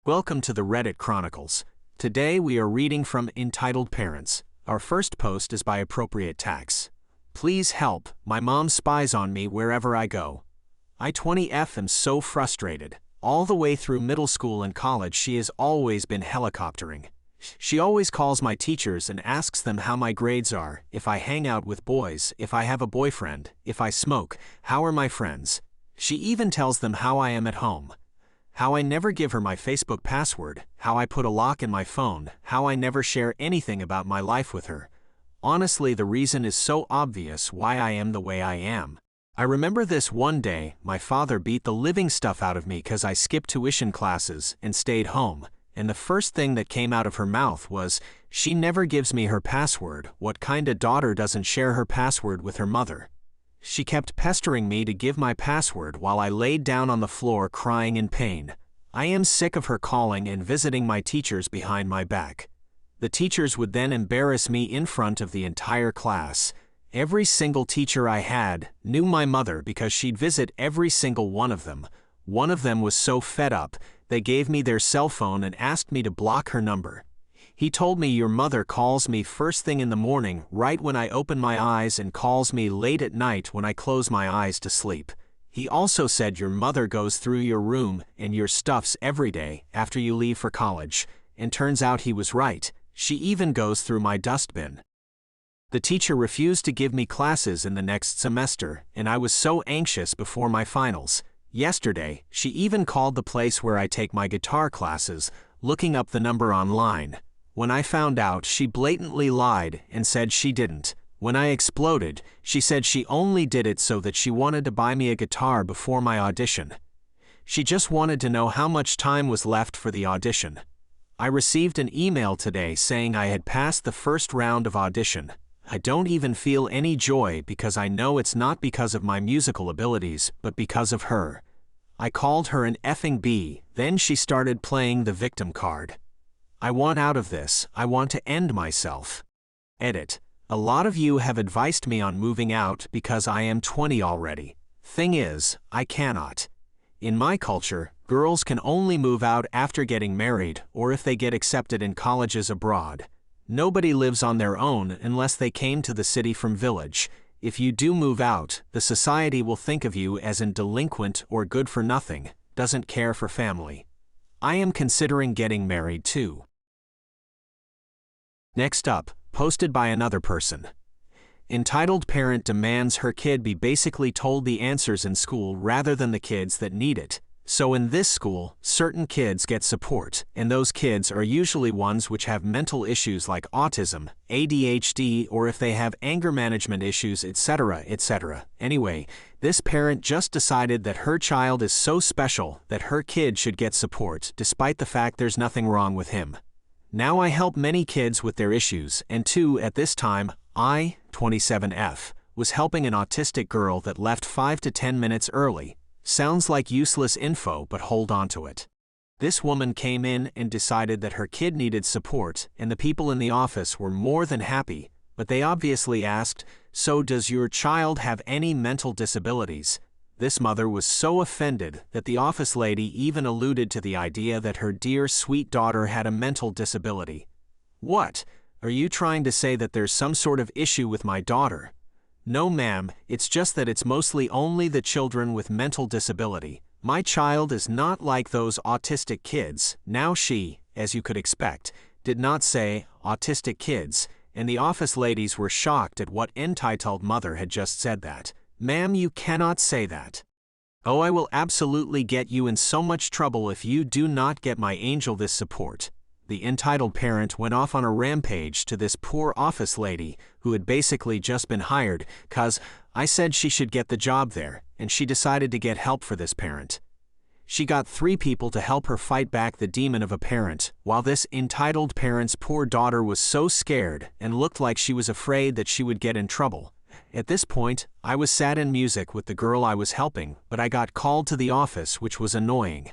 Welcome to the Reddit Chronicles. Today we are reading from Entitled Parents. Our first post is by Appropriate Tax. Please help, my mom spies on me wherever I go. I 20F am so frustrated. All the way through middle school and college she has always been helicoptering. She always calls my teachers and asks them how my grades are, if I hang out with boys, if I have a boyfriend, if I smoke, how are my friends. She even tells them how I am at home. How I never give her my Facebook password, how I put a lock in my phone, how I never share anything about my life with her. Honestly, the reason is so obvious why I am the way I am. I remember this one day, my father beat the living stuff out of me because I skipped tuition classes and stayed home, and the first thing that came out of her mouth was, "She never gives me her password. What kind of daughter doesn't share her password with her mother?" She kept pestering me to give my password while I laid down on the floor crying in pain. I am sick of her calling and visiting my teachers behind my back. The teachers would then embarrass me in front of the entire class. Every single teacher I had knew my mother because she'd visit every single one of them. One of them was so fed up, they gave me their cell phone and asked me to block her number. He told me, "Your mother calls me first thing in the morning, right when I open my eyes, and calls me late at night when I close my eyes to sleep." He also said, "Your mother goes through your room and your stuffs every day after you leave for college." And turns out he was right. She even goes through my dustbin. The teacher refused to give me classes in the next semester, and I was so anxious before my finals. Yesterday, she even called the place where I take my guitar classes, looking up the number online. When I found out, she blatantly lied and said she didn't. When I exploded, she said she only did it so that she wanted to buy me a guitar before my audition. She just wanted to know how much time was left for the audition. I received an email today saying I had passed the first round of audition. I don't even feel any joy because I know it's not because of my musical abilities, but because of her. I called her an effing B, then she started playing the victim card. I want out of this. I want to end myself. Edit. A lot of you have advised me on moving out because I am 20 already. Thing is, I cannot. In my culture, girls can only move out after getting married or if they get accepted in colleges abroad. Nobody lives on their own unless they came to the city from village. If you do move out, the society will think of you as a delinquent or good for nothing, doesn't care for family. I am considering getting married too. Next up, posted by another person. Entitled parent demands her kid be basically told the answers in school rather than the kids that need it. So in this school, certain kids get support, and those kids are usually ones which have mental issues like autism, ADHD, or if they have anger management issues, etc., etc. Anyway, this parent just decided that her child is so special that her kid should get support despite the fact there's nothing wrong with him. Now I help many kids with their issues, and too, at this time, I, 27F, was helping an autistic girl that left 5 to 10 minutes early. Sounds like useless info, but hold on to it. This woman came in and decided that her kid needed support, and the people in the office were more than happy, but they obviously asked, "So does your child have any mental disabilities?" This mother was so offended that the office lady even alluded to the idea that her dear sweet daughter had a mental disability. What? Are you trying to say that there's some sort of issue with my daughter? No ma'am, it's just that it's mostly only the children with mental disability. My child is not like those autistic kids. Now she, as you could expect, did not say autistic kids, and the office ladies were shocked at what entitled mother had just said that. Ma'am, you cannot say that. Oh, I will absolutely get you in so much trouble if you do not get my angel this support. The entitled parent went off on a rampage to this poor office lady who had basically just been hired cause I said she should get the job there, and she decided to get help for this parent. She got 3 people to help her fight back the demon of a parent, while this entitled parent's poor daughter was so scared and looked like she was afraid that she would get in trouble. At this point, I was sad in music with the girl I was helping, but I got called to the office, which was annoying.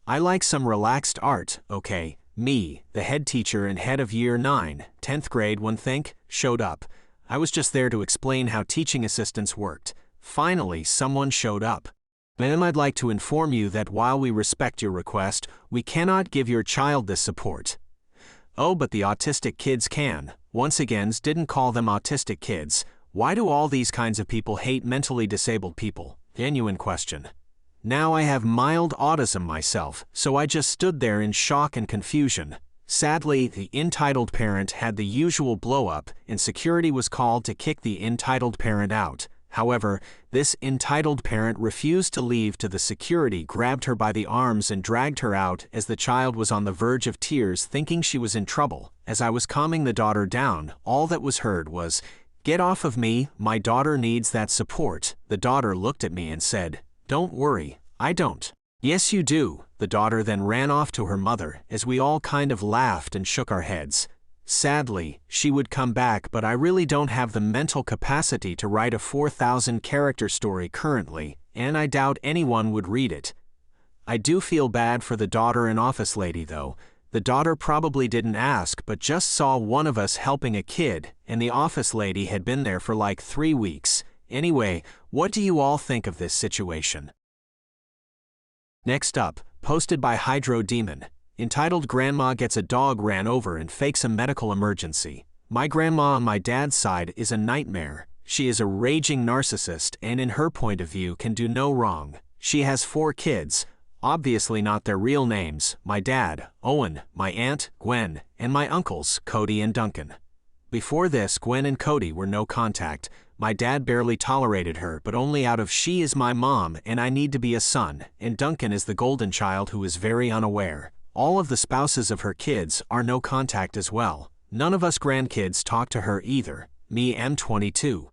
I like some relaxed art, okay? Me, the head teacher and head of year 9, 10th grade one think, showed up. I was just there to explain how teaching assistants worked. Finally, someone showed up. Ma'am, I'd like to inform you that while we respect your request, we cannot give your child this support. Oh, but the autistic kids can. Once again, didn't call them autistic kids. Why do all these kinds of people hate mentally disabled people? Genuine question. Now I have mild autism myself, so I just stood there in shock and confusion. Sadly, the entitled parent had the usual blow-up, and security was called to kick the entitled parent out. However, this entitled parent refused to leave till the security grabbed her by the arms and dragged her out as the child was on the verge of tears, thinking she was in trouble. As I was calming the daughter down, all that was heard was, "Get off of me, my daughter needs that support." The daughter looked at me and said, "Don't worry, I don't." "Yes, you do." The daughter then ran off to her mother, as we all kind of laughed and shook our heads. Sadly, she would come back, but I really don't have the mental capacity to write a 4,000-character story currently, and I doubt anyone would read it. I do feel bad for the daughter and office lady though. The daughter probably didn't ask but just saw one of us helping a kid, and the office lady had been there for like 3 weeks. Anyway, what do you all think of this situation? Next up, posted by Hydro Demon. Entitled Grandma Gets a Dog Ran Over and Fakes a Medical Emergency. My grandma on my dad's side is a nightmare. She is a raging narcissist and in her point of view can do no wrong. She has 4 kids, obviously not their real names, my dad, Owen, my aunt, Gwen, and my uncles, Cody and Duncan. Before this, Gwen and Cody were no contact. My dad barely tolerated her, but only out of she is my mom and I need to be a son, and Duncan is the golden child who is very unaware. All of the spouses of her kids are no contact as well. None of us grandkids talk to her either. Me am 22.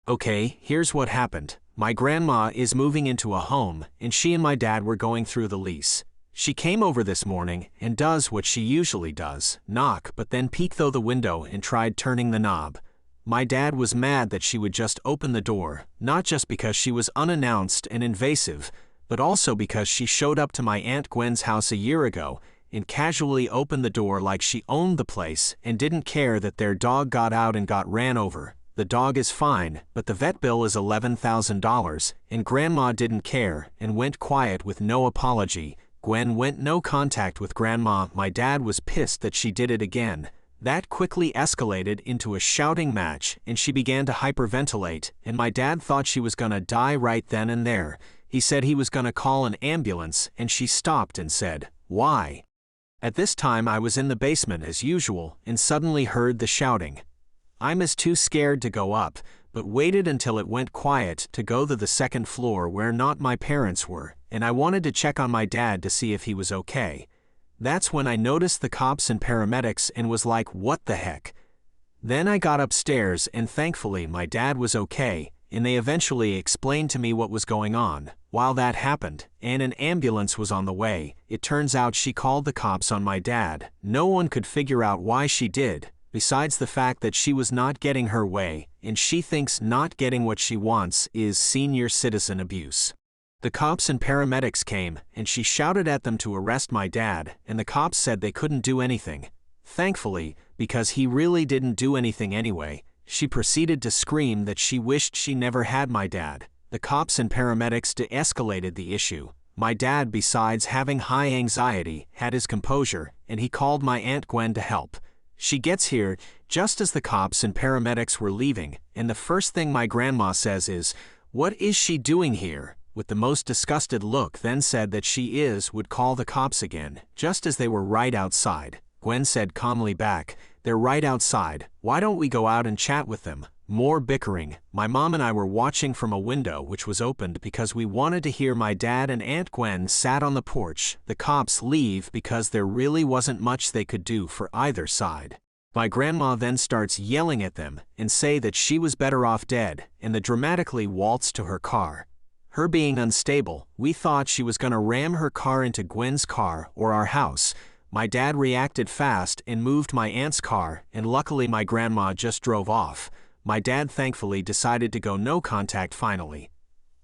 Okay, here's what happened. My grandma is moving into a home, and she and my dad were going through the lease. She came over this morning and does what she usually does, knock but then peek through the window and tried turning the knob. My dad was mad that she would just open the door, not just because she was unannounced and invasive, but also because she showed up to my Aunt Gwen's house a year ago and casually opened the door like she owned the place and didn't care that their dog got out and got ran over. The dog is fine, but the vet bill is $11,000, and Grandma didn't care and went quiet with no apology. Gwen went no contact with Grandma. My dad was pissed that she did it again. That quickly escalated into a shouting match and she began to hyperventilate, and my dad thought she was gonna die right then and there. He said he was gonna call an ambulance and she stopped and said, "Why?" At this time I was in the basement as usual and suddenly heard the shouting. I was too scared to go up, but waited until it went quiet to go to the second floor where not my parents were, and I wanted to check on my dad to see if he was okay. That's when I noticed the cops and paramedics and was like, what the heck? Then I got upstairs and thankfully my dad was okay, and they eventually explained to me what was going on. While that happened, and an ambulance was on the way, it turns out she called the cops on my dad. No one could figure out why she did, besides the fact that she was not getting her way, and she thinks not getting what she wants is senior citizen abuse. The cops and paramedics came, and she shouted at them to arrest my dad, and the cops said they couldn't do anything. Thankfully, because he really didn't do anything anyway, she proceeded to scream that she wished she never had my dad. The cops and paramedics de-escalated the issue. My dad, besides having high anxiety, had his composure, and he called my Aunt Gwen to help. She gets here just as the cops and paramedics were leaving, and the first thing my grandma says is, "What is she doing here?" With the most disgusted look, then said that she would call the cops again, just as they were right outside. Gwen said calmly back, "They're right outside, why don't we go out and chat with them?" More bickering. My mom and I were watching from a window which was opened because we wanted to hear my dad and Aunt Gwen sat on the porch. The cops leave because there really wasn't much they could do for either side. My grandma then starts yelling at them and say that she was better off dead, and the dramatically waltzed to her car. Her being unstable, we thought she was gonna ram her car into Gwen's car or our house. My dad reacted fast and moved my aunt's car, and luckily my grandma just drove off. My dad thankfully decided to go no contact finally.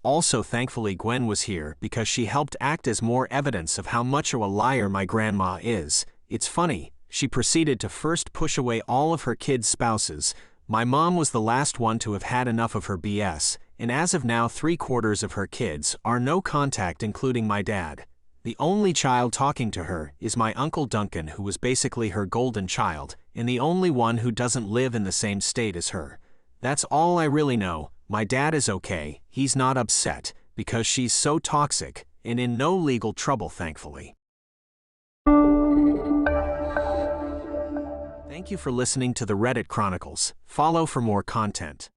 Also thankfully Gwen was here because she helped act as more evidence of how much of a liar my grandma is. It's funny, she proceeded to first push away all of her kids' spouses. My mom was the last one to have had enough of her BS, and as of now 3/4 of her kids are no contact, including my dad. The only child talking to her is my Uncle Duncan, who was basically her golden child, and the only one who doesn't live in the same state as her. That's all I really know. My dad is okay, he's not upset, because she's so toxic, and in no legal trouble, thankfully. Thank you for listening to the Reddit Chronicles. Follow for more content.